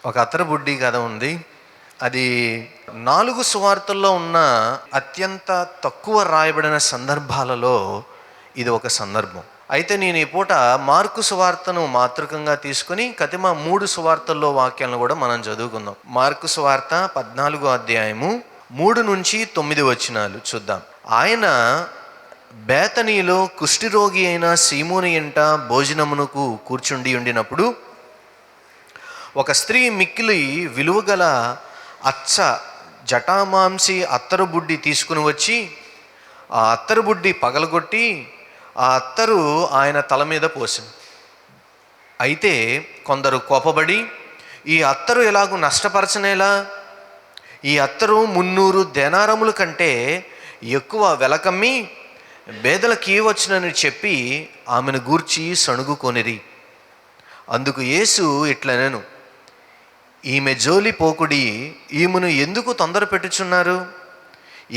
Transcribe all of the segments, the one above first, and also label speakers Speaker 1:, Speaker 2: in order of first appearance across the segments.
Speaker 1: ఒక అత్తరు బుడ్డి కథ ఉంది. అది 4 సువార్తల్లో ఉన్న అత్యంత తక్కువ రాయబడిన సందర్భాలలో ఇది ఒక సందర్భం. అయితే నేను ఈ పూట మార్కు సువార్తను మాతృకంగా తీసుకుని కతిమ 3 సువార్తల్లో వాక్యాలను కూడా మనం చదువుకుందాం. మార్కు సువార్త 14వ అధ్యాయము 3 నుంచి 9 వచనాలు చూద్దాం. ఆయన బేతనీలో కుష్ఠిరోగి అయిన సీమోను ఇంట భోజనమునకు కూర్చుండి ఉండినప్పుడు ఒక స్త్రీ మిక్కిలి విలువగల అచ్చ జటామాంసి అత్తరు బుడ్డి తీసుకుని వచ్చి ఆ అత్తరు బుడ్డి పగలగొట్టి ఆ అత్తరు ఆయన తల మీద పోసింది. అయితే కొందరు కోపబడి, ఈ అత్తరు ఎలాగూ నష్టపరచనేలా, ఈ అత్తరు 300 దేనారముల కంటే ఎక్కువ వెలకమ్మి బేదలకి వచ్చునని చెప్పి ఆమెను గూర్చి సణుగుకొనిరి. అందుకు యేసు ఇట్లనెను, ఈమె జోలి పోకుడి, ఈమెను ఎందుకు తొందర పెట్టుచున్నారు?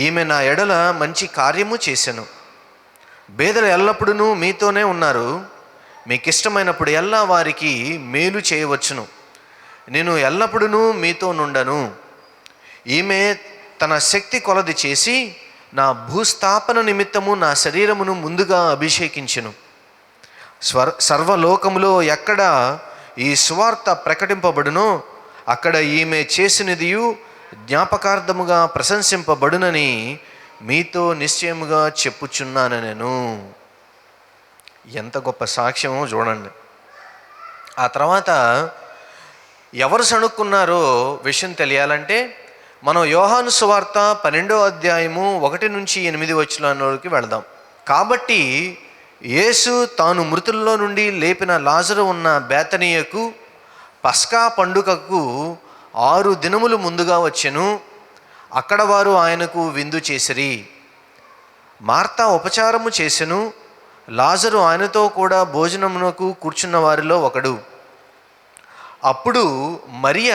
Speaker 1: ఈమె నా ఎడల మంచి కార్యము చేసెను. బేదలు ఎల్లప్పుడూ మీతోనే ఉన్నారు, మీకు ఇష్టమైనప్పుడు ఎల్లా వారికి మేలు చేయవచ్చును. నేను ఎల్లప్పుడూ మీతో నుండను. ఈమె తన శక్తి కొలది చేసి నా భూస్థాపన నిమిత్తము నా శరీరమును ముందుగా అభిషేకించెను. సర్వలోకములో ఎక్కడ ఈ సువార్త ప్రకటింపబడునో అక్కడ ఈమె చేసినదియు జ్ఞాపకార్థముగా ప్రశంసింపబడునని మీతో నిశ్చయముగా చెప్పుచున్నాను నేను. ఎంత గొప్ప సాక్ష్యమో చూడండి. ఆ తర్వాత ఎవరు సణుక్కున్నారో విషయం తెలియాలంటే మనం యోహాను సువార్త 12వ అధ్యాయము 1 నుంచి 8 వచనాలకి వెళదాం. కాబట్టి యేసు తాను మృతుల్లో నుండి లేపిన లాజరు ఉన్న బేతనీయకు పస్కా పండుగకు 6 దినములు ముందుగా వచ్చెను. అక్కడ వారు ఆయనకు విందు చేసిరి. మార్తా ఉపచారము చేసెను. లాజరు ఆయనతో కూడా భోజనమునకు కూర్చున్న వారిలో ఒకడు. అప్పుడు మరియ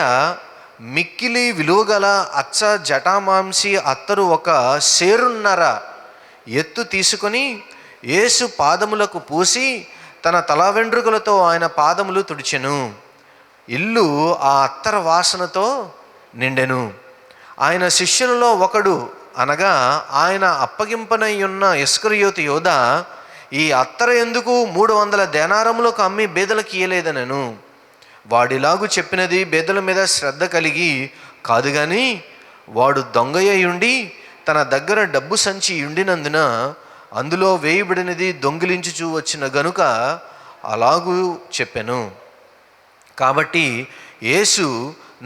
Speaker 1: మిక్కిలి విలువగల అచ్చ జటామాంసి అత్తరు 1 సేరున్నర ఎత్తు తీసుకొని యేసు పాదములకు పూసి తన తల వెంట్రుకలతో ఆయన పాదములు తుడిచెను. ఇల్లు ఆ అత్తర వాసనతో నిండెను. ఆయన శిష్యులలో ఒకడు, అనగా ఆయన అప్పగింపనై ఉన్న ఇస్కరియోతు యోధ, ఈ అత్తర ఎందుకు 300 దేనారములకు అమ్మి బేదలకు ఇయ్యలేదనెను. వాడిలాగు చెప్పినది బేదల మీద శ్రద్ధ కలిగి కాదు గాని వాడు దొంగయ్య ఉండి తన దగ్గర డబ్బు సంచి ఉండినందున అందులో వేయబడినది దొంగిలించుచూ వచ్చిన గనుక అలాగూ చెప్పెను. కాబట్టి యేసు,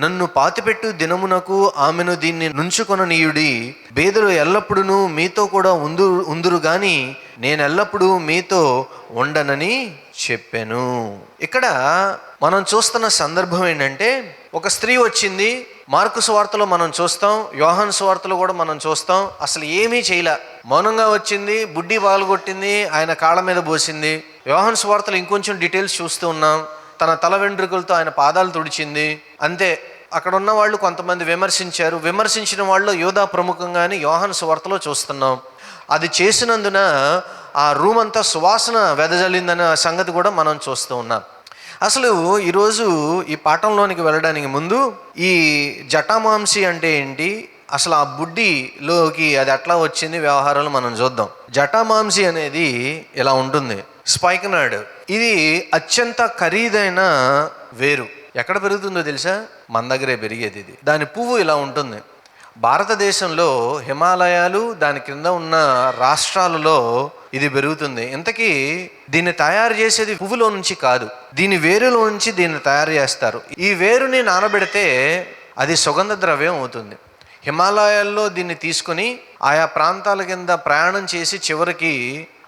Speaker 1: నన్ను పాతిపెట్టు దినమునకు ఆమెను దీన్ని నుంచుకొననీయుడి, బేదలు ఎల్లప్పుడూ మీతో కూడా ఉందురు గాని నేను ఎల్లప్పుడూ మీతో ఉండనని చెప్పాను. ఇక్కడ మనం చూస్తున్న సందర్భం ఏంటంటే, ఒక స్త్రీ వచ్చింది. మార్కు సువార్తలో మనం చూస్తాం, యోహాను సువార్తలో కూడా మనం చూస్తాం. అసలు ఏమీ చేయలే, మౌనంగా వచ్చింది, బుడ్డి పాల్గొట్టింది, ఆయన కాళ్ళ మీద పోసింది. యోహాను సువార్తలో ఇంకొంచెం డీటెయిల్స్ చూస్తూ ఉన్నాం. తన తల వెంట్రుకలతో ఆయన పాదాలు తుడిచింది, అంతే. అక్కడ ఉన్న వాళ్ళు కొంతమంది విమర్శించారు. విమర్శించిన వాళ్ళు యోధా ప్రముఖంగాని యోహాను సువార్తలో చూస్తున్నాం. అది చేసినందున ఆ రూమ్ అంతా సువాసన వెదజల్లిందన్న సంగతి కూడా మనం చూస్తూ ఉన్నాం. అసలు ఈరోజు ఈ పాఠంలోనికి వెళ్ళడానికి ముందు ఈ జటామాంసి అంటే ఏంటి, అసలు ఆ బుడ్డిలోకి అది ఎట్లా వచ్చింది, వ్యవహారాలు మనం చూద్దాం. జటామాంసి అనేది ఇలా ఉంటుంది, స్పైకనాడ్. ఇది అత్యంత ఖరీదైన వేరు. ఎక్కడ పెరుగుతుందో తెలుసా? మన దగ్గరే పెరిగేది ఇది. దాని పువ్వు ఇలా ఉంటుంది. భారతదేశంలో హిమాలయాలు దాని క్రింద ఉన్న రాష్ట్రాలలో ఇది పెరుగుతుంది. ఇంతకీ దీన్ని తయారు చేసేది పువ్వులో నుంచి కాదు, దీని వేరులో నుంచి దీన్ని తయారు చేస్తారు. ఈ వేరుని నానబెడితే అది సుగంధ ద్రవ్యం అవుతుంది. హిమాలయాల్లో దీన్ని తీసుకుని ఆయా ప్రాంతాల కింద ప్రయాణం చేసి చివరికి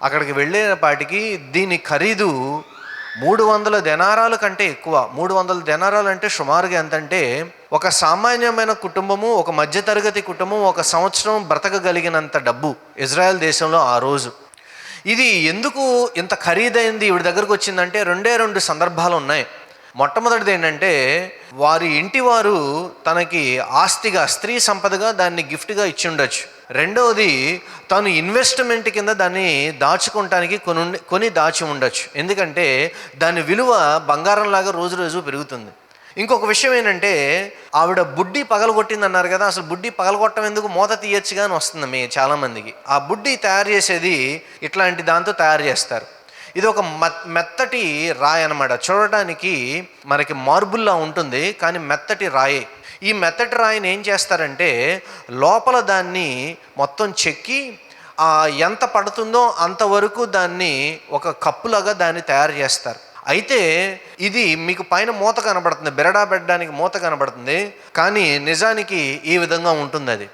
Speaker 1: అక్కడికి వెళ్ళేపాటికి దీని ఖరీదు 300 దేనారాల కంటే ఎక్కువ. 300 దేనారాలు అంటే సుమారుగా ఎంతంటే, ఒక సామాన్యమైన కుటుంబము, ఒక మధ్యతరగతి కుటుంబం 1 సంవత్సరం బ్రతకగలిగినంత డబ్బు ఇజ్రాయెల్ దేశంలో ఆ రోజు. ఇది ఎందుకు ఇంత ఖరీదైంది ఈవిడ దగ్గరకు వచ్చిందంటే 2 సందర్భాలు ఉన్నాయి. మొట్టమొదటిది ఏంటంటే, వారి ఇంటి వారు తనకి ఆస్తిగా, స్త్రీ సంపదగా దాన్ని గిఫ్ట్గా ఇచ్చి ఉండొచ్చు. రెండవది, తాను ఇన్వెస్ట్మెంట్ కింద దాన్ని దాచుకోవటానికి కొని దాచి ఉండొచ్చు. ఎందుకంటే దాని విలువ బంగారంలాగా రోజు రోజు పెరుగుతుంది. ఇంకొక విషయం ఏంటంటే, ఆవిడ బుడ్డి పగలగొట్టింది అన్నారు కదా, అసలు బుడ్డి పగలగొట్టడం ఎందుకు, మూత తీయచ్చుగా అని వస్తుంది చాలామందికి. ఆ బుడ్డి తయారు చేసేది ఇట్లాంటి దాంతో తయారు చేస్తారు. ఇది ఒక మెత్తటి రాయి అనమాట. చూడటానికి మనకి మార్బుల్లా ఉంటుంది, కానీ మెత్తటి రాయి. ఈ మెత్తటి రాయిని ఏం చేస్తారంటే, లోపల దాన్ని మొత్తం చెక్కి ఎంత పడుతుందో అంతవరకు దాన్ని ఒక కప్పులాగా దాన్ని తయారు చేస్తారు. అయితే ఇది మీకు పైన మూత కనబడుతుంది, బెరడా పెట్టడానికి మూత కనబడుతుంది, కానీ నిజానికి ఈ విధంగా ఉంటుంది. అది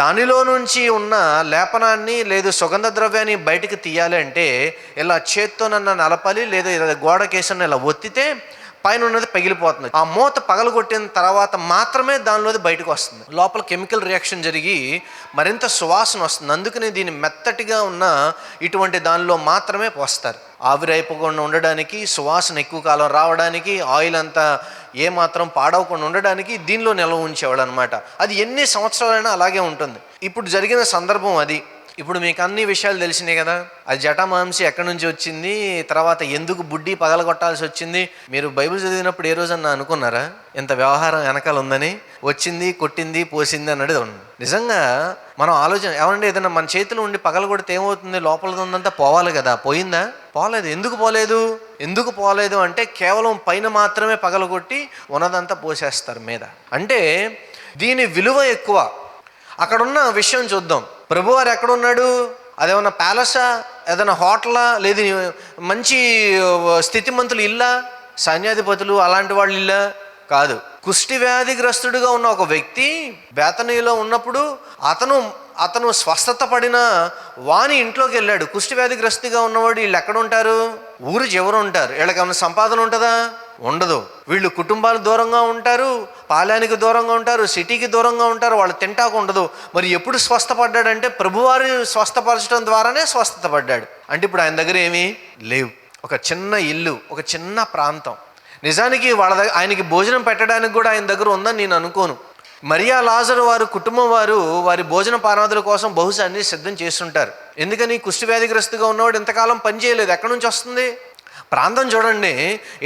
Speaker 1: దానిలో నుంచి ఉన్న లేపనాన్ని లేదు సుగంధ ద్రవ్యాన్ని బయటికి తీయాలి అంటే ఇలా చేత్తోనన్నా నలపాలి, లేదా ఇలా గోడకేసన్న ఇలా ఒత్తితే పైన ఉన్నది పగిలిపోతుంది. ఆ మూత పగలగొట్టిన తర్వాత మాత్రమే దానిలోది బయటకు వస్తుంది. లోపల కెమికల్ రియాక్షన్ జరిగి మరింత సువాసన వస్తుంది. అందుకని దీన్ని మెత్తటిగా ఉన్న ఇటువంటి దానిలో మాత్రమే పోస్తారు. ఆవిరైపోకుండా ఉండడానికి, సువాసన ఎక్కువ కాలం రావడానికి, ఆయిల్ అంతా ఏమాత్రం పాడవకుండా ఉండడానికి దీనిలో నిల్వ ఉంచేవాడు అనమాట. అది ఎన్ని సంవత్సరాలైనా అలాగే ఉంటుంది. ఇప్పుడు జరిగిన సందర్భం అది. ఇప్పుడు మీకు అన్ని విషయాలు తెలిసినాయి కదా. అది జటామాంసి ఎక్కడి నుంచి వచ్చింది, తర్వాత ఎందుకు బుడ్డి పగలగొట్టాల్సి వచ్చింది. మీరు బైబిల్ చదివినప్పుడు ఏ రోజన్నా అనుకున్నారా ఇంత వ్యవహారం వెనకాల ఉందని? వచ్చింది, కొట్టింది, పోసింది అన్నది ఉంది. నిజంగా మనం ఆలోచన ఏమంటే, ఏదైనా మన చేతిలో ఉండి పగలగొడితే ఏమవుతుంది? లోపల ఉందంతా పోవాలి కదా. పోయిందా? పోలేదు. ఎందుకు పోలేదు అంటే కేవలం పైన మాత్రమే పగలగొట్టి ఉన్నదంతా పోసేస్తారు మీద. అంటే దీని విలువ ఎక్కువ. అక్కడున్న విషయం చూద్దాం. ప్రభువారు ఎక్కడున్నాడు? అదేమన్నా ప్యాలెసా, ఏదైనా హోటలా, లేదు మంచి స్థితిమంతులు ఇల్లా, సైన్యాధిపతులు అలాంటి వాళ్ళు ఇల్లా? కాదు. కుష్టి వ్యాధిగ్రస్తుడిగా ఉన్న ఒక వ్యక్తి బేతనీలో ఉన్నప్పుడు అతను స్వస్థత పడిన వాని ఇంట్లోకి వెళ్ళాడు. కుష్టి వ్యాధిగ్రస్తుగా ఉన్నవాడు వీళ్ళు ఎక్కడ ఉంటారు? ఊరు చివర ఉంటారు. వీళ్ళకి ఏమైనా సంపాదన ఉంటుందా? ఉండదు. వీళ్ళు కుటుంబాలు దూరంగా ఉంటారు, పాలెనికి దూరంగా ఉంటారు, సిటీకి దూరంగా ఉంటారు, వాళ్ళు తింటాకు ఉండదు. మరి ఎప్పుడు స్వస్థపడ్డాడంటే ప్రభువారు స్వస్థపరచడం ద్వారానే స్వస్థత పడ్డాడు. అంటే ఇప్పుడు ఆయన దగ్గర ఏమీ లేవు. ఒక చిన్న ఇల్లు, ఒక చిన్న ప్రాంతం. నిజానికి ఆయనకి భోజనం పెట్టడానికి కూడా ఆయన దగ్గర ఉందని నేను అనుకోను. మరియా లాజరు వారు కుటుంబం వారి భోజన పానాదుల కోసం బహుశా అన్ని సిద్ధం చేస్తుంటారు. ఎందుకని? కుష్టి వ్యాధిగ్రస్తుగా ఉన్నవాడు ఇంతకాలం పని చేయలేదు. ఎక్కడి నుంచి వస్తుంది? ప్రాంతం చూడండి,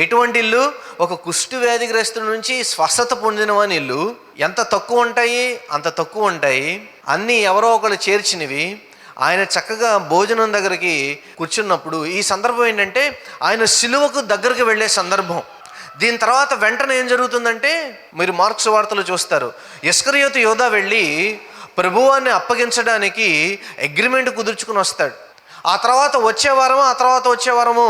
Speaker 1: ఎటువంటి ఇల్లు? ఒక కుష్టి వ్యాధిగ్రస్తుడి నుంచి స్వస్థత పొందినవని ఇల్లు. ఎంత తక్కువ ఉంటాయి? అంత తక్కువ ఉంటాయి. అన్నీ ఎవరో ఒకరు చేర్చినవి. ఆయన చక్కగా భోజనం దగ్గరికి కూర్చున్నప్పుడు ఈ సందర్భం ఏంటంటే, ఆయన సిలువకు దగ్గరికి వెళ్ళే సందర్భం. దీని తర్వాత వెంటనే ఏం జరుగుతుందంటే, మీరు మార్కు సువార్తలు చూస్తారు, ఇస్కరియోతు యోధా వెళ్ళి ప్రభువాన్ని అప్పగించడానికి అగ్రిమెంట్ కుదుర్చుకుని వస్తాడు. ఆ తర్వాత వచ్చే వారము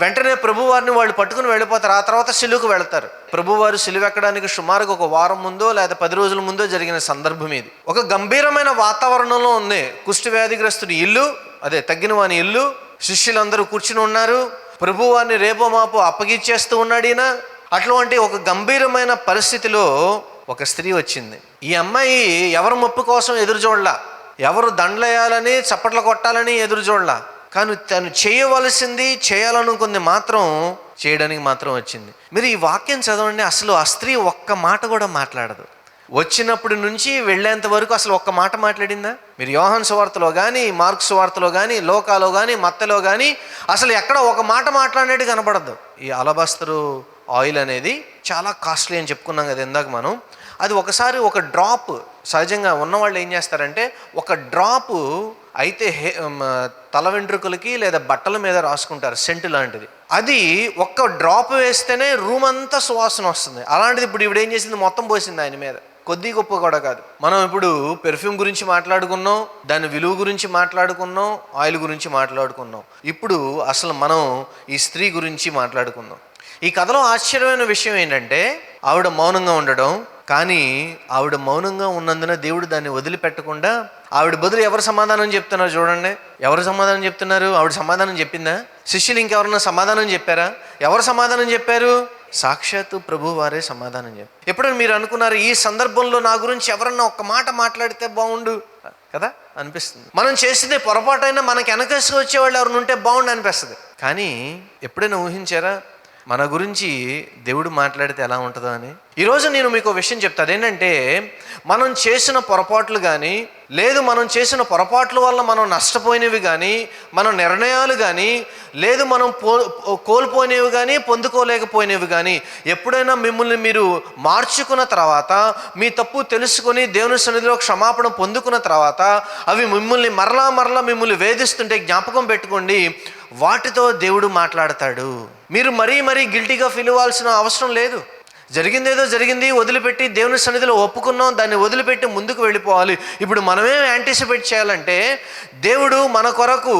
Speaker 1: వెంటనే ప్రభువారిని వాళ్ళు పట్టుకుని వెళ్ళిపోతారు. ఆ తర్వాత సిలువకు వెళతారు. ప్రభువారు సిలువ ఎక్కడానికి సుమారుగా ఒక వారం ముందో లేదా 10 రోజుల ముందో జరిగిన సందర్భం ఇది. ఒక గంభీరమైన వాతావరణంలో ఉంది. కుష్టి వ్యాధిగ్రస్తుడి ఇల్లు, అదే తగ్గిన వాని ఇల్లు, శిష్యులందరూ కూర్చుని ఉన్నారు. ప్రభువారిని రేపో మాపో అప్పగిచ్చేస్తూ ఉన్నాడు ఈయన. అటువంటి ఒక గంభీరమైన పరిస్థితిలో ఒక స్త్రీ వచ్చింది. ఈ అమ్మాయి ఎవరు మొప్పు కోసం ఎదురు చూడలా, ఎవరు దండలేయాలని చప్పట్లు కొట్టాలని ఎదురు చూడలా, కానీ తను చేయవలసింది చేయాలనుకుంది మాత్రం చేయడానికి మాత్రం వచ్చింది. మీరు ఈ వాక్యం చదవండి. అసలు ఆ స్త్రీ ఒక్క మాట కూడా మాట్లాడదు. వచ్చినప్పటి నుంచి వెళ్ళేంత వరకు అసలు ఒక్క మాట మాట్లాడిందా? మీరు యోహాను సువార్తలో కానీ, మార్కు సువార్తలో కానీ, లోకాలో కానీ, మత్తలో కానీ అసలు ఎక్కడ ఒక మాట మాట్లాడినట్టు కనపడద్దు. ఈ అలబస్తరు ఆయిల్ అనేది చాలా కాస్ట్లీ అని చెప్పుకున్నాం కదా ఇందాక మనం. అది ఒకసారి ఒక డ్రాప్, సహజంగా ఉన్నవాళ్ళు ఏం చేస్తారంటే ఒక డ్రాపు అయితే తల వెంట్రుకలకి లేదా బట్టల మీద రాసుకుంటారు, సెంటు లాంటిది. అది ఒక్క డ్రాప్ వేస్తేనే రూమ్ అంతా సువాసన వస్తుంది. అలాంటిది ఇప్పుడు ఇవిడేం చేసింది? మొత్తం పోసింది ఆయన మీద. కొద్ది గొప్ప కూడా కాదు. మనం ఇప్పుడు పెర్ఫ్యూమ్ గురించి మాట్లాడుకున్నాం, దాని విలువ గురించి మాట్లాడుకున్నాం, ఆయిల్ గురించి మాట్లాడుకున్నాం. ఇప్పుడు అసలు మనం ఈ స్త్రీ గురించి మాట్లాడుకుందాం. ఈ కథలో ఆశ్చర్యమైన విషయం ఏంటంటే, ఆవిడ మౌనంగా ఉండడం. కానీ ఆవిడ మౌనంగా ఉన్నందున దేవుడు దాన్ని వదిలిపెట్టకుండా ఆవిడ బదులు ఎవరు సమాధానం చెప్తున్నారు చూడండి. ఎవరు సమాధానం చెప్తున్నారు? ఆవిడ సమాధానం చెప్పిందా? శిష్యులు ఇంకెవరన్నా సమాధానం చెప్పారా? ఎవరు సమాధానం చెప్పారు? సాక్షాత్తు ప్రభు వారే సమాధానం చెప్పారు. ఎప్పుడైనా మీరు అనుకున్నారు ఈ సందర్భంలో నా గురించి ఎవరన్నా ఒక్క మాట మాట్లాడితే బాగుండు కదా అనిపిస్తుంది. మనం చేసేదే పొరపాటైనా మనకి వెనకేసుకు వచ్చేవాళ్ళు ఎవరిని ఉంటే బాగుండు అనిపిస్తుంది. కానీ ఎప్పుడైనా ఊహించారా? మన గురించి దేవుడు మాట్లాడితే ఎలా ఉంటుందో అని. ఈరోజు నేను మీకు విషయం చెప్తా. అదేంటంటే మనం చేసిన పొరపాట్లు కానీ, లేదు మనం చేసిన పొరపాట్ల వల్ల మనం నష్టపోయినవి కానీ, మన నిర్ణయాలు కానీ, లేదు మనం కోల్పోయినవి కానీ, పొందుకోలేకపోయినవి కానీ, ఎప్పుడైనా మిమ్మల్ని మీరు మార్చుకున్న తర్వాత, మీ తప్పు తెలుసుకొని దేవుని సన్నిధిలో క్షమాపణ పొందుకున్న తర్వాత, అవి మిమ్మల్ని మరలా మిమ్మల్ని వేధిస్తుంటే జ్ఞాపకం పెట్టుకోండి, వాటితో దేవుడు మాట్లాడతాడు. మీరు మరీ గిల్టీగా ఫీల్ అవ్వాల్సిన అవసరం లేదు. జరిగిందేదో జరిగింది, వదిలిపెట్టి దేవుని సన్నిధిలో ఒప్పుకున్నాం, దాన్ని వదిలిపెట్టి ముందుకు వెళ్ళిపోవాలి. ఇప్పుడు మనమేం యాంటిసిపేట్ చేయాలంటే, దేవుడు మన కొరకు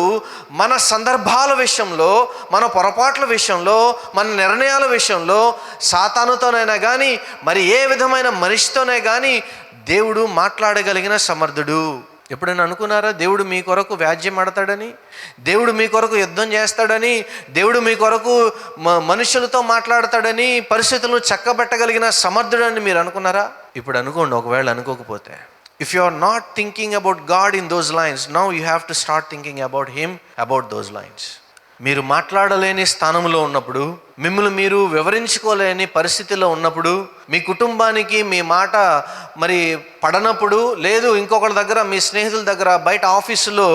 Speaker 1: మన సందర్భాల విషయంలో, మన పొరపాట్ల విషయంలో, మన నిర్ణయాల విషయంలో సాతానుతోనైనా కానీ, మరి ఏ విధమైన మనిషితోనే కానీ దేవుడు మాట్లాడగలిగిన సమర్థుడు. ఎప్పుడైనా అనుకున్నారా దేవుడు మీ కొరకు వ్యాజ్యం ఆడతాడని, దేవుడు మీ కొరకు యుద్ధం చేస్తాడని, దేవుడు మీ కొరకు మనుషులతో మాట్లాడతాడని, పరిస్థితులను చక్కబెట్టగలిగిన సమర్థుడని మీరు అనుకున్నారా? ఇప్పుడు అనుకోండి. ఒకవేళ అనుకోకపోతే, if you are not thinking about God in those lines, now you have to start thinking about him about those lines. మీరు మాట్లాడలేని స్థానంలో ఉన్నప్పుడు, మిమ్మల్ని మీరు వివరించుకోలేని పరిస్థితిలో ఉన్నప్పుడు, మీ కుటుంబానికి మీ మాట మరి పడనప్పుడు, లేదు ఇంకొకరి దగ్గర, మీ స్నేహితుల దగ్గర, బయట ఆఫీసులో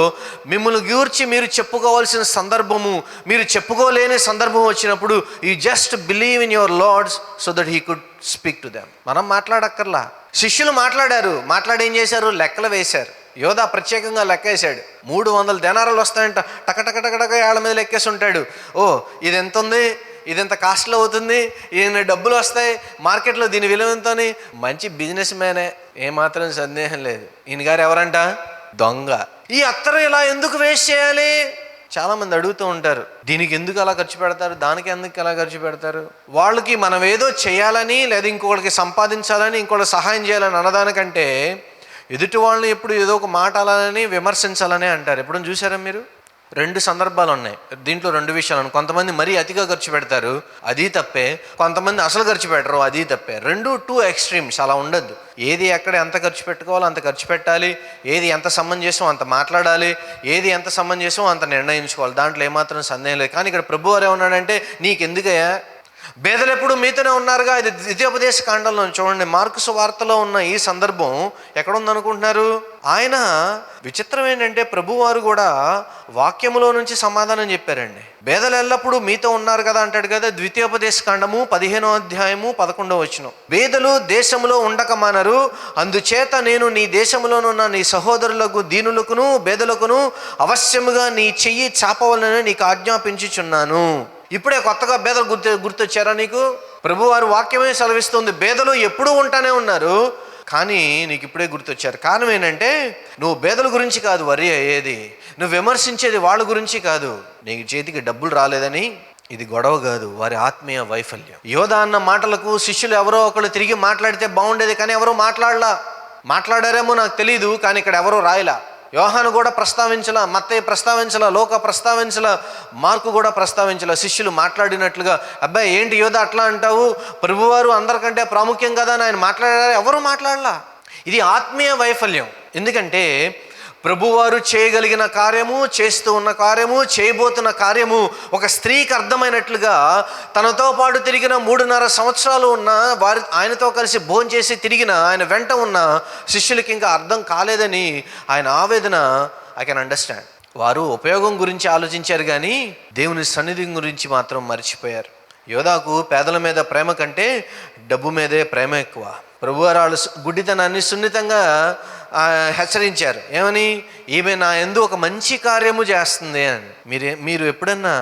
Speaker 1: మిమ్మల్ని గూర్చి మీరు చెప్పుకోవాల్సిన సందర్భము, మీరు చెప్పుకోలేని సందర్భం వచ్చినప్పుడు, you just believe in your lords so that he could speak to them. మనం మాట్లాడక్కర్లా. శిష్యులు మాట్లాడి ఏం చేశారు? లెక్కలు వేశారు. యోధా ప్రత్యేకంగా లెక్కేశాడు. 300 దేనారాలు వస్తాయంట. టక ఏళ్ళ మీద లెక్కేసి ఉంటాడు. ఓ ఇది ఎంత ఉంది, ఇది ఎంత కాస్ట్లో అవుతుంది, ఈయన డబ్బులు వస్తాయి, మార్కెట్లో దీని విలువ ఎంతని. మంచి బిజినెస్ మ్యానే, ఏమాత్రం సందేహం లేదు. ఈయన గారు ఎవరంట? దొంగ. ఈ అత్తరు ఇలా ఎందుకు వేస్ట్ చేయాలి? చాలామంది అడుగుతూ ఉంటారు, దీనికి ఎందుకు అలా ఖర్చు పెడతారు, దానికి ఎందుకు అలా ఖర్చు పెడతారు? వాళ్ళకి మనం ఏదో చేయాలని, లేదా ఇంకొకరికి సంపాదించాలని, ఇంకొకరికి సహాయం చేయాలని అన్నదానికంటే, ఎదుటి వాళ్ళని ఎప్పుడు ఏదో ఒక మాట అలాలని విమర్శించాలని అంటారు. ఎప్పుడు చూసారా మీరు? 2 సందర్భాలు ఉన్నాయి దీంట్లో. 2 విషయాలను, కొంతమంది మరీ అతిగా ఖర్చు పెడతారు, అది తప్పే. కొంతమంది అసలు ఖర్చు పెట్టరు, అది తప్పే. 2 ఎక్స్ట్రీమ్స్. అలా ఉండద్దు. ఏది ఎక్కడ ఎంత ఖర్చు పెట్టుకోవాలో అంత ఖర్చు పెట్టాలి, ఏది ఎంత సమంజసం అంత మాట్లాడాలి, ఏది ఎంత సమంజసం అంత నిర్ణయించుకోవాలి. దాంట్లో ఏమాత్రం సందేహం లేదు. కానీ ఇక్కడ ప్రభు వారు ఏమన్నాడంటే, నీకెందుకయ్యా, బేదలు ఎప్పుడు మీతోనే ఉన్నారుగా. ఇది ద్వితీయోపదేశ కాండంలో చూడండి. మార్కు సువార్తలో ఉన్న ఈ సందర్భం ఎక్కడుందనుకుంటున్నారు? ఆయన విచిత్రం ఏంటంటే, ప్రభువారు కూడా వాక్యములో నుంచి సమాధానం చెప్పారండి. బేదలు ఎల్లప్పుడూ మీతో ఉన్నారు కదా అంటాడు కదా. ద్వితీయోపదేశ కాండము 15వ అధ్యాయము 11వ వచనం. బేదలు దేశంలో ఉండక మానరు, అందుచేత నేను నీ దేశంలోనున్న నీ సహోదరులకు, దీనులకును బేదలకును అవశ్యముగా నీ చెయ్యి చాపవలనని నీకు ఆజ్ఞాపించుచున్నాను. ఇప్పుడే కొత్తగా బేదలు గుర్తొచ్చారా నీకు? ప్రభువారు వాక్యమే సెలవిస్తుంది, బేదలు ఎప్పుడూ ఉంటానే ఉన్నారు, కానీ నీకు ఇప్పుడే గుర్తొచ్చారు. కారణం ఏంటంటే, నువ్వు బేదల గురించి కాదు వరి అయ్యేది, నువ్వు విమర్శించేది వాళ్ళ గురించి కాదు. నీకు చేతికి డబ్బులు రాలేదని ఇది గొడవ కాదు, వారి ఆత్మీయ వైఫల్యం. యోధా అన్న మాటలకు శిష్యులు ఎవరో ఒకళ్ళు తిరిగి మాట్లాడితే బాగుండేది, కానీ ఎవరో మాట్లాడారేమో నాకు తెలీదు, కానీ ఇక్కడ ఎవరో రాయలా. యోహాను కూడా ప్రస్తావించలా, మత్తయి ప్రస్తావించలా, లోక ప్రస్తావించలా, మార్కు కూడా ప్రస్తావించలా. శిష్యులు మాట్లాడినట్లుగా, అబ్బాయి ఏంటి యోధా అట్లా అంటావు, ప్రభువారు అందరికంటే ప్రాముఖ్యం కదా అని ఆయన మాట్లాడారు, ఎవరు మాట్లాడలా. ఇది ఆత్మీయ వైఫల్యం. ఎందుకంటే ప్రభువారు చేయగలిగిన కార్యము, చేస్తూ ఉన్న కార్యము, చేయబోతున్న కార్యము ఒక స్త్రీకి అర్థమైనట్లుగా, తనతో పాటు తిరిగిన 3.5 సంవత్సరాలు ఉన్న వారి, ఆయనతో కలిసి భోంచేసి తిరిగిన ఆయన వెంట ఉన్న శిష్యులకి ఇంకా అర్థం కాలేదని ఆయన ఆవేదన ఐ కెన్ అండర్స్టాండ్. వారు ఉపయోగం గురించి ఆలోచించారు కానీ దేవుని సన్నిధి గురించి మాత్రం మర్చిపోయారు. యోధాకు పేదల మీద ప్రేమ కంటే డబ్బు మీదే ప్రేమ ఎక్కువ. ప్రభువారు గుడ్డితనాన్ని సున్నితంగా హెచ్చరించారు. ఏమని? ఈమె నా యందు ఒక మంచి కార్యము చేస్తుంది అని. మీరు ఎప్పుడన్నా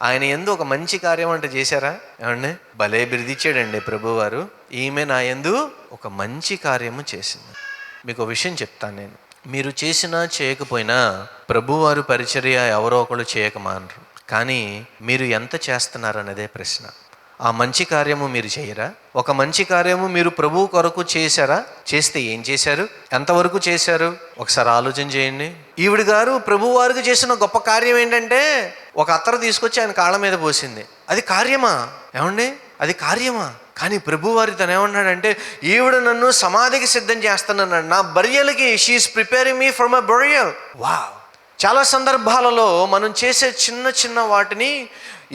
Speaker 1: ఆయన యందు ఒక మంచి కార్యం అంటే చేశారా? ఏమండి, భలే బిరుదిచ్చాడండి ప్రభువారు. ఈమె నా యందు ఒక మంచి కార్యము చేసింది. మీకు విషయం చెప్తాను నేను. మీరు చేసినా చేయకపోయినా ప్రభువారు పరిచర్య ఎవరో ఒకళ్ళు చేయక మానరు. కానీ మీరు ఎంత చేస్తున్నారన్నదే ప్రశ్న. ఆ మంచి కార్యము మీరు చేయరా? ఒక మంచి కార్యము మీరు ప్రభువు కొరకు చేశారా? చేస్తే ఏం చేశారు? ఎంతవరకు చేశారు? ఒకసారి ఆలోచన చేయండి. ఈవిడ గారు ప్రభువు వారికి చేసిన గొప్ప కార్యం ఏంటంటే, ఒక అత్తరు తీసుకొచ్చి ఆయన కాళ్ళ మీద పోసింది. అది కార్యమా? ఏమండి, అది కార్యమా? కానీ ప్రభువారి తను ఏమన్నాడంటే, ఈవిడ నన్ను సమాధికి సిద్ధం చేస్తానన్నాడు. నా బరియలకి she's preparing me for my burial. Wow, చాలా సందర్భాలలో మనం చేసే చిన్న చిన్న వాటిని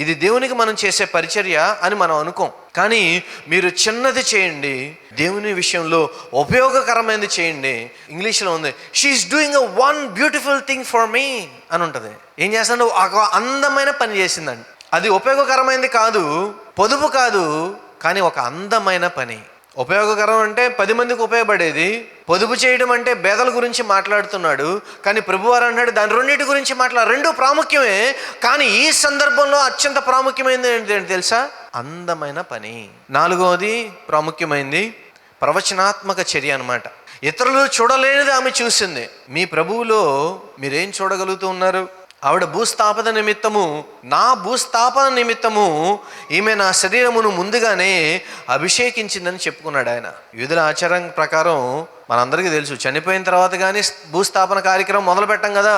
Speaker 1: ఇది దేవునికి మనం చేసే పరిచర్య అని మనం అనుకోం. కానీ మీరు చిన్నది చేయండి, దేవుని విషయంలో ఉపయోగకరమైనది చేయండి. ఇంగ్లీష్లో ఉంది, she's doing one beautiful thing for me అని ఉంటుంది. ఏం చేస్తాడు? ఒక అందమైన పని చేసిందండి. అది ఉపయోగకరమైనది కాదు, పొదుపు కాదు, కానీ ఒక అందమైన పని. ఉపయోగకరం అంటే 10 మందికి ఉపయోగపడేది, పొదుపు చేయడం అంటే పేదల గురించి మాట్లాడుతున్నాడు. కానీ ప్రభువారు అన్నాడు దాని రెండింటి గురించి రెండు ప్రాముఖ్యమే, కానీ ఈ సందర్భంలో అత్యంత ప్రాముఖ్యమైనది ఏంటంటే తెలుసా? అందమైన పని. 4వది ప్రాముఖ్యమైనది ప్రవచనాత్మక చర్య అన్నమాట. ఇతరులు చూడలేనిది ఆమె చూసింది. మీ ప్రభువులో మీరేం చూడగలుగుతూ ఉన్నారు? ఆవిడ భూస్థాపన నిమిత్తము, నా భూస్థాపన నిమిత్తము ఈమె నా శరీరమును ముందుగానే అభిషేకించిందని చెప్పుకున్నాడు ఆయన. యూదుల ఆచారం ప్రకారం మనందరికీ తెలుసు, చనిపోయిన తర్వాత కానీ భూస్థాపన కార్యక్రమం మొదలు పెట్టం కదా.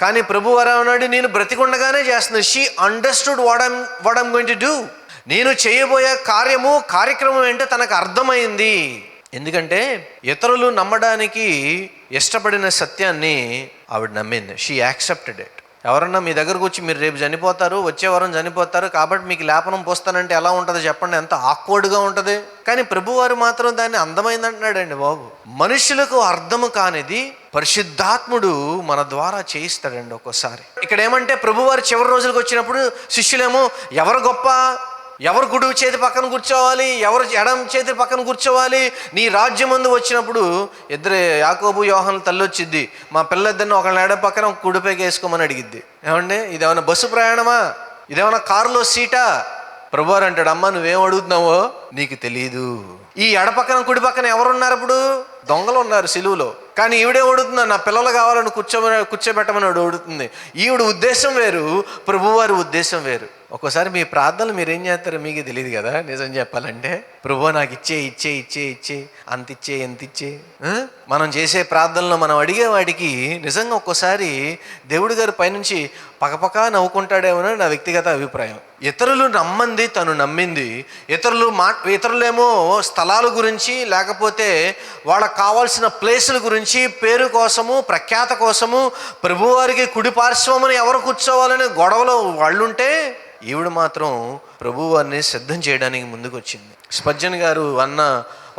Speaker 1: కానీ ప్రభువారు అన్నాడు నేను బ్రతికుండగానే చేస్తున్నాను. She understood what I'm going to do. నేను చేయబోయే కార్యక్రమం ఏంటో తనకు అర్థమైంది. ఎందుకంటే ఇతరులు నమ్మడానికి ఇష్టపడిన సత్యాన్ని ఆవిడ నమ్మింది. She accepted it. ఎవరన్నా మీ దగ్గరకు వచ్చి మీరు రేపు చనిపోతారు, వచ్చే వారం చనిపోతారు కాబట్టి మీకు లేపనం పోస్తానంటే ఎలా ఉంటుంది చెప్పండి? ఎంత ఆక్వర్డ్గా ఉంటుంది. కానీ ప్రభువారు మాత్రం దాన్ని అందమైంది అంటున్నాడండి బాబు. మనుషులకు అర్థము కానిది పరిశుద్ధాత్ముడు మన ద్వారా చేయిస్తాడండి ఒక్కోసారి. ఇక్కడ ఏమంటే ప్రభువారు చివరి రోజులకు వచ్చినప్పుడు శిష్యులేమో ఎవరు గొప్ప, ఎవరు కుడి చేతి పక్కన కూర్చోవాలి, ఎవరు ఎడమ చేతి పక్కన కూర్చోవాలి, నీ రాజ్యం ముందు వచ్చినప్పుడు ఇద్దరు యాకోబు యోహాను తల్లి వచ్చిద్ది, మా పిల్లలిద్దరిని ఒకళ్ళ ఎడ పక్కన ఒక కుడిపైకి వేసుకోమని అడిగిద్ది. ఏమండి ఇదేమన్నా బస్సు ప్రయాణమా? ఇదేమన్నా కారులో సీటా? ప్రభువారు అంటాడు అమ్మ నువ్వేం అడుగుతున్నావో నీకు తెలీదు. ఈ ఎడపక్కన కుడి పక్కన ఎవరున్నారు? ఇప్పుడు దొంగలు ఉన్నారు సిలువలో. కానీ ఈవిడే అడుగుతున్నా నా పిల్లలు కావాలని కూర్చోబెట్టమని అడుగుతుంది. ఈవిడ ఉద్దేశం వేరు, ప్రభువారి ఉద్దేశం వేరు. ఒక్కోసారి మీ ప్రార్థనలు మీరేం చేస్తారో మీకే తెలియదు కదా. నిజం చెప్పాలంటే ప్రభు నాకు ఇచ్చే ఇచ్చే ఇచ్చే ఇచ్చే అంత ఇచ్చే ఎంత ఇచ్చే. మనం చేసే ప్రార్థనలో మనం అడిగే వాడికి నిజంగా ఒక్కోసారి దేవుడి గారి పైనుంచి పక్కపక్క నవ్వుకుంటాడేమో నా వ్యక్తిగత అభిప్రాయం. ఇతరులు నమ్మంది తను నమ్మింది. ఇతరులేమో స్థలాల గురించి లేకపోతే వాళ్ళకు కావాల్సిన ప్లేసుల గురించి, పేరు కోసము, ప్రఖ్యాత కోసము, ప్రభువారికి కుడి పార్శ్వమని ఎవరు కూర్చోవాలని గొడవలో వాళ్ళుంటే ఈవిడ మాత్రం ప్రభువారిని సిద్ధం చేయడానికి ముందుకు వచ్చింది. స్పర్జన్ గారు అన్న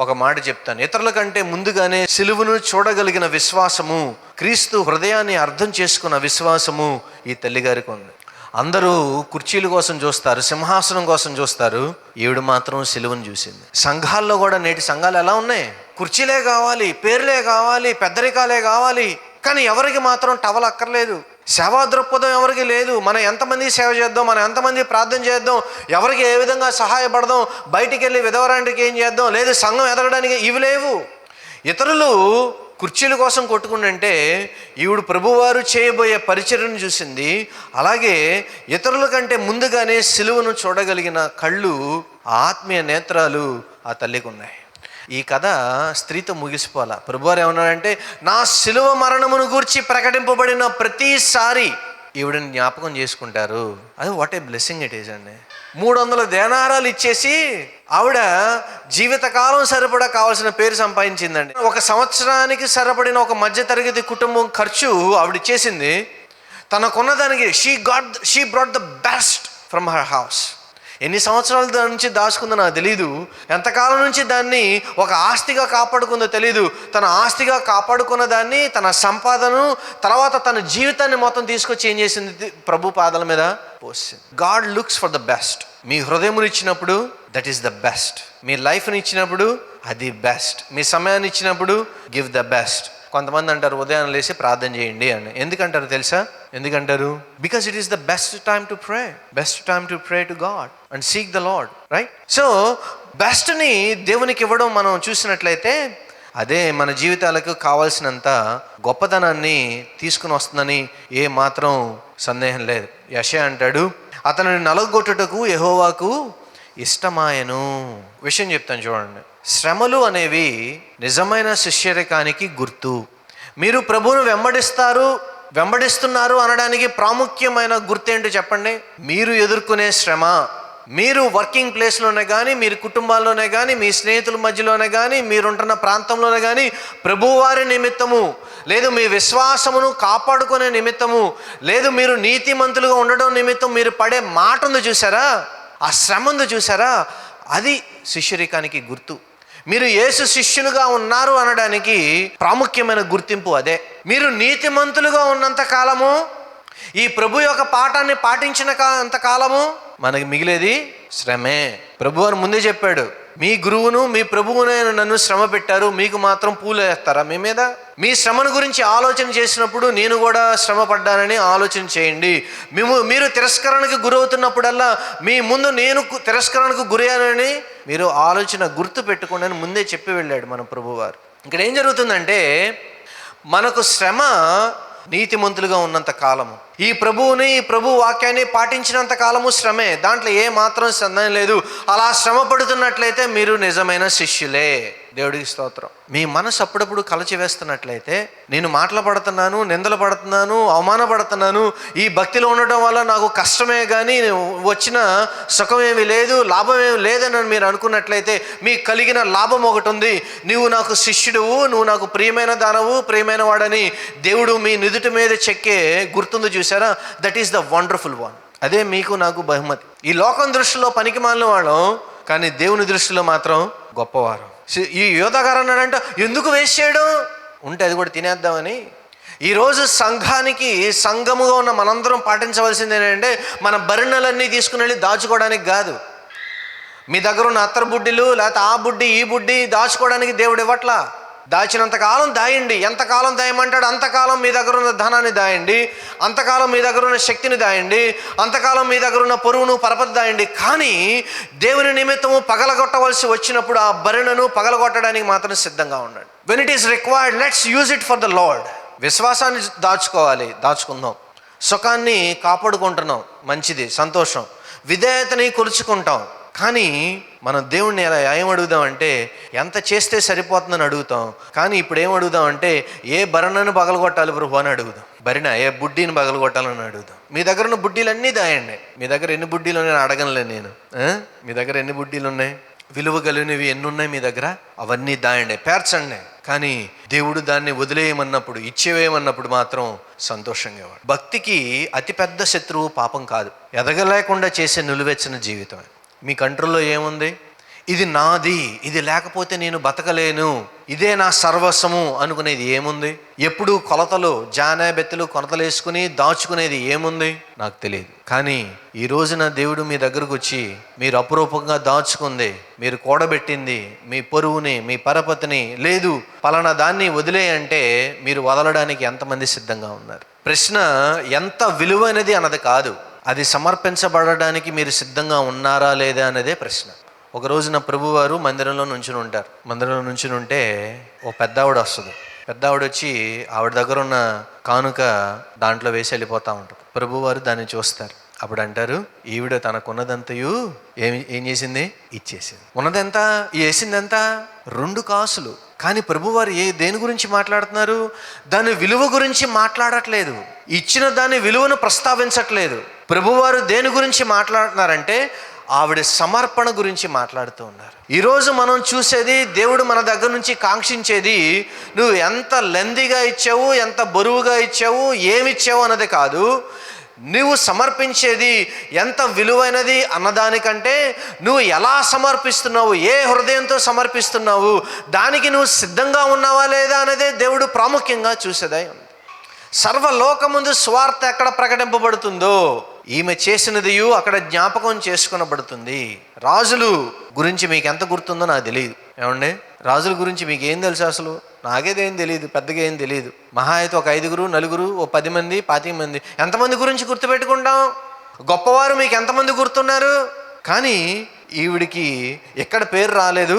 Speaker 1: ఒక మాట చెప్తాను, ఇతరుల కంటే ముందుగానే సిలువను చూడగలిగిన విశ్వాసము, క్రీస్తు హృదయాన్ని అర్థం చేసుకున్న విశ్వాసము ఈ తల్లిగారికి ఉంది. అందరూ కుర్చీల కోసం చూస్తారు, సింహాసనం కోసం చూస్తారు, ఈవిడ మాత్రం సిలువను చూసింది. సంఘాల్లో కూడా నేటి సంఘాలు ఎలా ఉన్నాయి? కుర్చీలే కావాలి, పేర్లే కావాలి, పెద్దరికాలే కావాలి, కానీ ఎవరికి మాత్రం టవల్ అక్కర్లేదు. సేవా దృక్పథం ఎవరికి లేదు. మనం ఎంతమంది సేవ చేద్దాం, మనం ఎంతమంది ప్రార్థన చేద్దాం, ఎవరికి ఏ విధంగా సహాయపడదాం, బయటికి వెళ్ళి విధవరాంటికి ఏం చేద్దాం, లేదు సంఘం ఎదగడానికి ఇవి లేవు. ఇతరులు కుర్చీల కోసం కొట్టుకుంటుంటే ఈవిడ ప్రభువారు చేయబోయే పరిచర్యను చూసింది. అలాగే ఇతరుల కంటే ముందుగానే సిలువను చూడగలిగిన కళ్ళు, ఆత్మీయ నేత్రాలు ఆ తల్లికి ఉన్నాయి. ఈ కథ స్త్రీతో ముగిసిపోలా. ప్రభువారు ఏమన్నాడంటే నా సిలువ మరణమును గూర్చి ప్రకటింపబడిన ప్రతిసారి ఈవిడని జ్ఞాపకం చేసుకుంటారు. అది what a blessing it is అండి. 300 దేనారాలు ఇచ్చేసి ఆవిడ జీవితకాలం సరిపడా కావాల్సిన పేరు సంపాదించిందండి. 1 సంవత్సరానికి సరిపడిన ఒక మధ్యతరగతి కుటుంబం ఖర్చు ఆవిడ ఇచ్చేసింది. తనకున్న దానికి she brought the best from her house. ఎన్ని సంవత్సరాల దాని నుంచి దాచుకుందో నాకు తెలీదు, ఎంతకాలం నుంచి దాన్ని ఒక ఆస్తిగా కాపాడుకుందో తెలీదు. తన ఆస్తిగా కాపాడుకున్న దాన్ని, తన సంపాదనను, తర్వాత తన జీవితాన్ని మొత్తం తీసుకొచ్చి ఏం చేసింది? ప్రభు పాదాల మీద పోసింది. God looks for the best. మీ హృదయమును ఇచ్చినప్పుడు దట్ ఈస్ ద బెస్ట్. మీ లైఫ్ని ఇచ్చినప్పుడు అది బెస్ట్. మీ సమయాన్ని ఇచ్చినప్పుడు గివ్ ద బెస్ట్. కొంతమంది అంటారు ఉదయం లేసి ప్రార్థన చేయండి అని. ఎందుకంటారు తెలుసా? ఎందుకంటారు? Because it is the best time to pray. Best time to pray to God and seek the Lord, right? So బెస్ట్ని దేవునికి ఇవ్వడం మనం చూసినట్లయితే అదే మన జీవితాలకు కావాల్సినంత గొప్పతనాన్ని తీసుకుని వస్తుందని ఏ మాత్రం సందేహం లేదు. యెషయా అంటాడు అతనిని నలగొట్టుటకు యెహోవాకు ఇష్టమాయను. విషయం చెప్తాను చూడండి. శ్రమలు అనేవి నిజమైన శిష్యరికానికి గుర్తు. మీరు ప్రభువును వెంబడిస్తున్నారు అనడానికి ప్రాముఖ్యమైన గుర్తు ఏంటో చెప్పండి? మీరు ఎదుర్కొనే శ్రమ, మీరు వర్కింగ్ ప్లేస్లోనే కానీ, మీరు కుటుంబాల్లోనే కానీ, మీ స్నేహితుల మధ్యలోనే కానీ, మీరుంటున్న ప్రాంతంలోనే కానీ ప్రభువారి నిమిత్తము, లేదు మీ విశ్వాసమును కాపాడుకునే నిమిత్తము, లేదు మీరు నీతిమంతులుగా ఉండడం నిమిత్తం మీరు పడే మాట ఉంది చూసారా, ఆ శ్రమ ఉంది చూసారా, అది శిష్యరికానికి గుర్తు. మీరు యేసు శిష్యులుగా ఉన్నారు అనడానికి ప్రాముఖ్యమైన గుర్తింపు అదే. మీరు నీతిమంతులుగా ఉన్నంత కాలము, ఈ ప్రభు యొక్క పాఠాన్ని పాటించిన అంతకాలము మనకి మిగిలేది శ్రమే. ప్రభు అని ముందే చెప్పాడు, మీ గురువును మీ ప్రభువునే నన్ను శ్రమ పెట్టారు, మీకు మాత్రం పూలు వేస్తారా మీ మీద? మీ శ్రమను గురించి ఆలోచన చేసినప్పుడు నేను కూడా శ్రమ పడ్డానని ఆలోచన చేయండి. మీరు తిరస్కరణకు గురవుతున్నప్పుడల్లా మీ ముందు నేను తిరస్కరణకు గురయ్యానని మీరు ఆలోచన గుర్తు పెట్టుకోండి అని ముందే చెప్పి వెళ్ళాడు మన ప్రభువారు. ఇక్కడ ఏం జరుగుతుందంటే, మనకు శ్రమ నీతిమంతులుగా ఉన్నంత కాలము, ఈ ప్రభు వాక్యాన్ని పాటించినంత కాలము శ్రమే, దాంట్లో ఏ మాత్రం సందేహం లేదు. అలా శ్రమ పడుతున్నట్లయితే మీరు నిజమైన శిష్యులే. దేవుడికి స్తోత్రం. మీ మనసు అప్పుడప్పుడు కలచివేస్తున్నట్లయితే, నేను మాటలు పడుతున్నాను, నిందలు పడుతున్నాను, అవమానపడుతున్నాను, ఈ భక్తిలో ఉండటం వల్ల నాకు కష్టమే కానీ వచ్చిన సుఖం ఏమీ లేదు, లాభం ఏమి లేదని మీరు అనుకున్నట్లయితే, మీకు కలిగిన లాభం ఒకటి ఉంది. నువ్వు నాకు శిష్యుడువు, నువ్వు నాకు ప్రియమైన దానవు, ప్రియమైన వాడని దేవుడు మీ నుదుటి మీద చెక్కే గుర్తుంది చూసారా, that is the wonderful one. అదే మీకు నాకు బహుమతి. ఈ లోకం దృష్టిలో పనికి మాలిన వాళ్ళం, కానీ దేవుని దృష్టిలో మాత్రం గొప్పవారు. ఈ యోధాగారు అన్నాడంట, ఎందుకు వేస్ట్ చేయడం, ఉంటే అది కూడా తినేద్దామని. ఈరోజు సంఘముగా ఉన్న మనందరం పాటించవలసింది ఏంటంటే, మన బరిణలన్నీ తీసుకుని వెళ్ళి దాచుకోవడానికి కాదు. మీ దగ్గర ఉన్న అత్తరు బుడ్డిలు, లేకపోతే ఆ బుడ్డి ఈ బుడ్డి దాచుకోవడానికి దేవుడు ఇవ్వట్లా. దాచినంతకాలం దాయండి, ఎంతకాలం దాయమంటాడు అంతకాలం మీ దగ్గర ఉన్న ధనాన్ని దాయండి, అంతకాలం మీ దగ్గర ఉన్న శక్తిని దాయండి, అంతకాలం మీ దగ్గర ఉన్న పొరుగును పరపతి దాయండి. కానీ దేవుని నిమిత్తము పగలగొట్టవలసి వచ్చినప్పుడు ఆ బరిణను పగలగొట్టడానికి మాత్రం సిద్ధంగా ఉండండి. When it is required, let's use it for the lord. విశ్వాసాన్ని దాచుకోవాలి, దాచుకుందాం. సుఖాన్ని కాపాడుకుంటున్నాం, మంచిది, సంతోషం. విధేయతని కొలుచుకుంటాం. కానీ మనం దేవుణ్ణి ఎలా ఏం అడుగుదామంటే, ఎంత చేస్తే సరిపోతుందని అడుగుతాం. కానీ ఇప్పుడు ఏం అడుగుదామంటే, ఏ బరణను పగలగొట్టాలి ప్రభు అని అడుగుదాం. బరిన ఏ బుడ్డిని పగలగొట్టాలని అడుగుదాం. మీ దగ్గర ఉన్న బుడ్డీలన్నీ దాయండి. మీ దగ్గర ఎన్ని బుడ్డీలు ఉన్నాయని అడగనులే నేను. మీ దగ్గర ఎన్ని బుడ్డీలు ఉన్నాయి, విలువ కలిగినవి ఎన్ని ఉన్నాయి మీ దగ్గర, అవన్నీ దాయండి, పేర్చండి. కానీ దేవుడు దాన్ని వదిలేయమన్నప్పుడు, ఇచ్చేవేయమన్నప్పుడు మాత్రం సంతోషంగా. భక్తికి అతిపెద్ద శత్రువు పాపం కాదు, ఎదగలేకుండా చేసే నిలువెచ్చని జీవితమే. మీ కంట్రోల్లో ఏముంది? ఇది నాది, ఇది లేకపోతే నేను బతకలేను, ఇదే నా సర్వస్వము అనుకునేది ఏముంది? ఎప్పుడు కొలతలు, జానాబెత్తలు కొలతలు వేసుకుని దాచుకునేది ఏముంది? నాకు తెలియదు. కానీ ఈ రోజున దేవుడు మీ దగ్గరకు వచ్చి, మీరు అపురూపంగా దాచుకుంది, మీరు కూడబెట్టింది, మీ పొరుగుని, మీ పరపతిని, లేదు పలానా దాన్ని వదిలేయంటే మీరు వదలడానికి ఎంతమంది సిద్ధంగా ఉన్నారు? ప్రశ్న ఎంత విలువైనది అన్నది కాదు, అది సమర్పించబడడానికి మీరు సిద్ధంగా ఉన్నారా లేదా అనేదే ప్రశ్న. ఒక రోజున ప్రభువారు మందిరంలో నుంచుని ఉంటారు. మందిరంలో నుంచుని ఉంటే ఓ పెద్ద ఆవిడ వస్తుంది. పెద్ద ఆవిడ వచ్చి ఆవిడ దగ్గర ఉన్న కానుక దాంట్లో వేసి వెళ్ళిపోతూ ఉంటారు. ప్రభువారు దాన్ని చూస్తారు. అప్పుడు అంటారు, ఈవిడ తనకున్నదంతయు ఏం చేసింది? ఇచ్చేసింది. ఉన్నదెంత? వేసిందెంత? 2 కాసులు. కానీ ప్రభువారు దేని గురించి మాట్లాడుతున్నారు? దాని విలువ గురించి మాట్లాడట్లేదు, ఇచ్చిన దాని విలువను ప్రస్తావించట్లేదు. ప్రభువారు దేని గురించి మాట్లాడుతున్నారంటే, ఆవిడ సమర్పణ గురించి మాట్లాడుతూ ఉన్నారు. ఈరోజు మనం చూసేది, దేవుడు మన దగ్గర నుంచి కాంక్షించేది, నువ్వు ఎంత లెందీగా ఇచ్చావు, ఎంత బరువుగా ఇచ్చావు, ఏమిచ్చావు అన్నది కాదు. నువ్వు సమర్పించేది ఎంత విలువైనది అన్నదానికంటే, నువ్వు ఎలా సమర్పిస్తున్నావు, ఏ హృదయంతో సమర్పిస్తున్నావు, దానికి నువ్వు సిద్ధంగా ఉన్నావా లేదా అనేదే దేవుడు ప్రాముఖ్యంగా చూసేదై ఉంది. సర్వలోకముందు స్వార్థ ఎక్కడ ప్రకటింపబడుతుందో, ఈమె చేసినదియు అక్కడ జ్ఞాపకం చేసుకునబడుతుంది. రాజులు గురించి మీకు ఎంత గుర్తుందో నాకు తెలియదు. ఏమండి, రాజుల గురించి మీకు ఏం తెలుసు? అసలు నాకేదేం తెలియదు, పెద్దగా ఏం తెలియదు. మహా అయితే ఒక 5, 4, ఓ 10 మంది, 25 మంది, ఎంతమంది గురించి గుర్తుపెట్టుకుంటాం? గొప్పవారు మీకు ఎంతమంది గుర్తున్నారు? కానీ ఈవిడికి ఎక్కడ పేరు రాలేదు,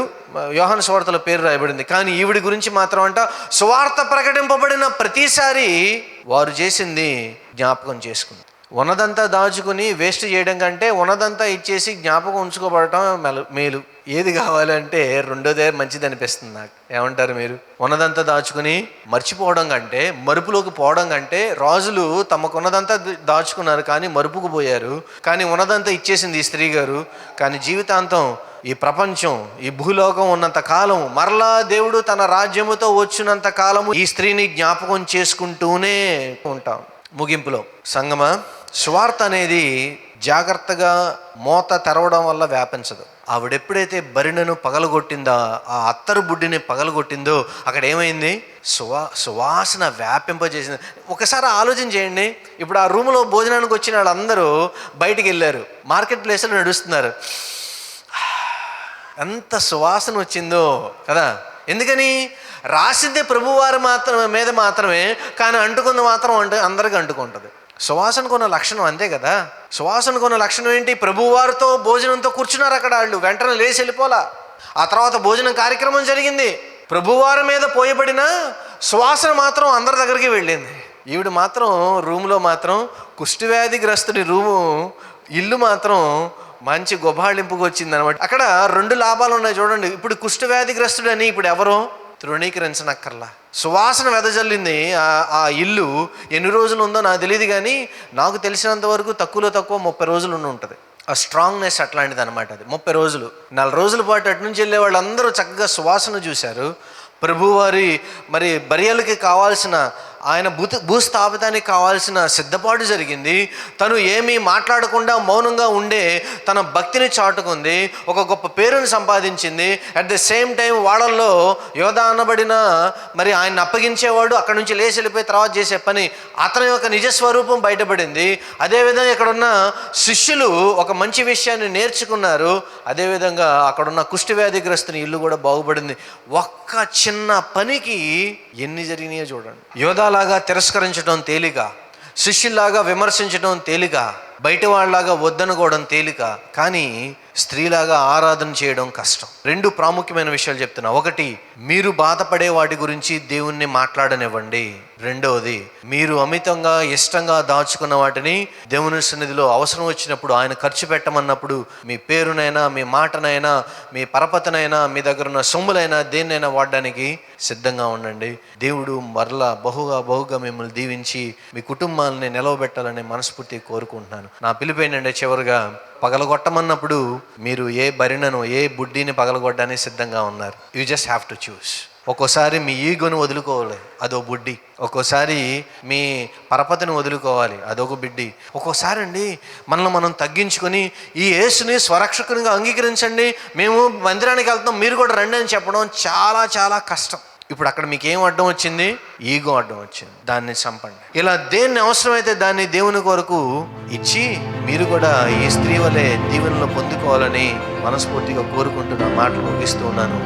Speaker 1: యోహాను సువార్తలో పేరు రాయబడింది. కానీ ఈవిడి గురించి మాత్రం అంట, సువార్త ప్రకటింపబడిన ప్రతిసారి వారు చేసింది జ్ఞాపకం చేసుకుంది. ఉన్నదంతా దాచుకుని వేస్ట్ చేయడం కంటే ఉన్నదంతా ఇచ్చేసి జ్ఞాపకం ఉంచుకోబడటం మేలు. ఏది కావాలంటే రెండోదే మంచిది అనిపిస్తుంది నాకు. ఏమంటారు మీరు? ఉన్నదంతా దాచుకుని మర్చిపోవడం కంటే, మరుపులోకి పోవడం కంటే, రాజులు తమకున్నదంతా దాచుకున్నారు కానీ మరుపుకు పోయారు. కానీ ఉన్నదంతా ఇచ్చేసింది ఈ స్త్రీ గారు. కానీ జీవితాంతం ఈ ప్రపంచం, ఈ భూలోకం ఉన్నంత కాలం, మరలా దేవుడు తన రాజ్యముతో వచ్చినంత కాలము ఈ స్త్రీని జ్ఞాపకం చేసుకుంటూనే ఉంటాం. ముగింపులో సంగమా, సువార్త అనేది జాగ్రత్తగా మూత తెరవడం వల్ల వ్యాపించదు. ఆవిడెప్పుడైతే బరిణను పగలగొట్టిందో, ఆ అత్తరు బుడ్డిని పగలగొట్టిందో, అక్కడ ఏమైంది? సువాసన వ్యాపింపజేసింది. ఒకసారి ఆలోచన చేయండి. ఇప్పుడు ఆ రూమ్లో భోజనానికి వచ్చిన వాళ్ళందరూ బయటికి వెళ్ళారు, మార్కెట్ ప్లేస్లో నడుస్తున్నారు. ఎంత సువాసన వచ్చిందో కదా. ఎందుకని? రాసిందే ప్రభువారి మీద మాత్రమే, కానీ అంటుకుంది మాత్రం అందరికీ అంటుకుంటుంది. సువాసనకు ఉన్న లక్షణం అంతే కదా. సువాసనకు ఉన్న లక్షణం ఏంటి? ప్రభువారితో భోజనంతో కూర్చున్నారు అక్కడ వాళ్ళు, వెంటనే లేచి వెళ్ళిపోలా. ఆ తర్వాత భోజనం కార్యక్రమం జరిగింది. ప్రభువారి మీద పోయబడిన సువాసన మాత్రం అందరి దగ్గరికి వెళ్ళింది. ఈవిడ మాత్రం రూమ్లో మాత్రం కుష్ఠవ్యాధిగ్రస్తుడి ఇల్లు మాత్రం మంచి గొబాళింపుకు వచ్చింది అనమాట. అక్కడ 2 లాభాలు ఉన్నాయి చూడండి. ఇప్పుడు కుష్ఠవ్యాధిగ్రస్తుడు అని ఇప్పుడు ఎవరో తృణీకరించనక్కర్లా. సువాసన వెదజల్లింది ఆ ఇల్లు. ఎన్ని రోజులు ఉందో నాకు తెలియదు, కానీ నాకు తెలిసినంత వరకు తక్కువలో తక్కువ 30 రోజులు ఉంటుంది. ఆ స్ట్రాంగ్నెస్ అట్లాంటిది అనమాట. అది 30 రోజులు. 4 రోజుల పాటు అటు నుంచి వెళ్ళే వాళ్ళందరూ చక్కగా సువాసన చూశారు. ప్రభువారి మరి బరియలకి కావాల్సిన, ఆయన భూస్థాపితానికి కావాల్సిన సిద్ధపాటు జరిగింది. తను ఏమీ మాట్లాడకుండా మౌనంగా ఉండే తన భక్తిని చాటుకుంది, ఒక గొప్ప పేరుని సంపాదించింది. అట్ ద సేమ్ టైం వాళ్ళల్లో యోధ అనబడిన మరి ఆయన అప్పగించేవాడు అక్కడి నుంచి లేచి వెళ్ళిపోయి తర్వాత చేసే పని, అతని యొక్క నిజస్వరూపం బయటపడింది. అదేవిధంగా ఇక్కడున్న శిష్యులు ఒక మంచి విషయాన్ని నేర్చుకున్నారు. అదేవిధంగా అక్కడున్న కుష్ఠవ్యాధిగ్రస్తుని ఇల్లు కూడా బాగుపడింది. ఒక్క చిన్న పనికి ఎన్ని జరిగినాయో చూడండి. యోధాలాగా తిరస్కరించడం తేలిక, శిష్యుల్లాగా విమర్శించడం తేలిక, బయట వాళ్ళలాగా వద్దనుకోవడం తేలిక, కానీ స్త్రీలాగా ఆరాధన చేయడం కష్టం. 2 ప్రాముఖ్యమైన విషయాలు చెప్తున్నా. 1, మీరు బాధపడే వాటి గురించి దేవుణ్ణి మాట్లాడనివ్వండి. 2వది, మీరు అమితంగా ఇష్టంగా దాచుకున్న వాటిని దేవుని సన్నిధిలో అవసరం వచ్చినప్పుడు, ఆయన ఖర్చు పెట్టమన్నప్పుడు, మీ పేరునైనా, మీ మాటనైనా, మీ పరపతనైనా, మీ దగ్గర ఉన్న సొమ్ములైనా, దేన్నైనా వాడడానికి సిద్ధంగా ఉండండి. దేవుడు మరలా బహుగా మిమ్మల్ని దీవించి మీ కుటుంబాలని నిలవబెట్టాలని మనస్ఫూర్తిగా కోరుకుంటున్నాను. నా పిలుపు ఏంటంటే, చివరిగా పగలగొట్టమన్నప్పుడు మీరు ఏ బరిణను, ఏ బుడ్డిని పగలగొట్టడానికి సిద్ధంగా ఉన్నారు? You just have to choose. ఒక్కోసారి మీ ఈగోను వదులుకోవాలి, అదో బుడ్డి. ఒక్కోసారి మీ పరపతిని వదులుకోవాలి, అదొక బిడ్డి. ఒక్కోసారి అండి మనల్ని మనం తగ్గించుకొని ఈ యేసుని స్వరక్షకునిగా అంగీకరించండి, మేము మందిరానికి వెళ్తాం, మీరు కూడా రండి అని చెప్పడం చాలా చాలా కష్టం. ఇప్పుడు అక్కడ మీకు ఏం అడ్డం వచ్చింది? ఈగో అడ్డం వచ్చింది. దాన్ని చంపండి. ఇలా దేన్ని అవసరమైతే దాన్ని దేవుని కొరకు ఇచ్చి మీరు కూడా ఈ స్త్రీ వలె దీవెనలో పొందుకోవాలని మనస్ఫూర్తిగా కోరుకుంటున్న మాటలు ముగిస్తూ ఉన్నాను.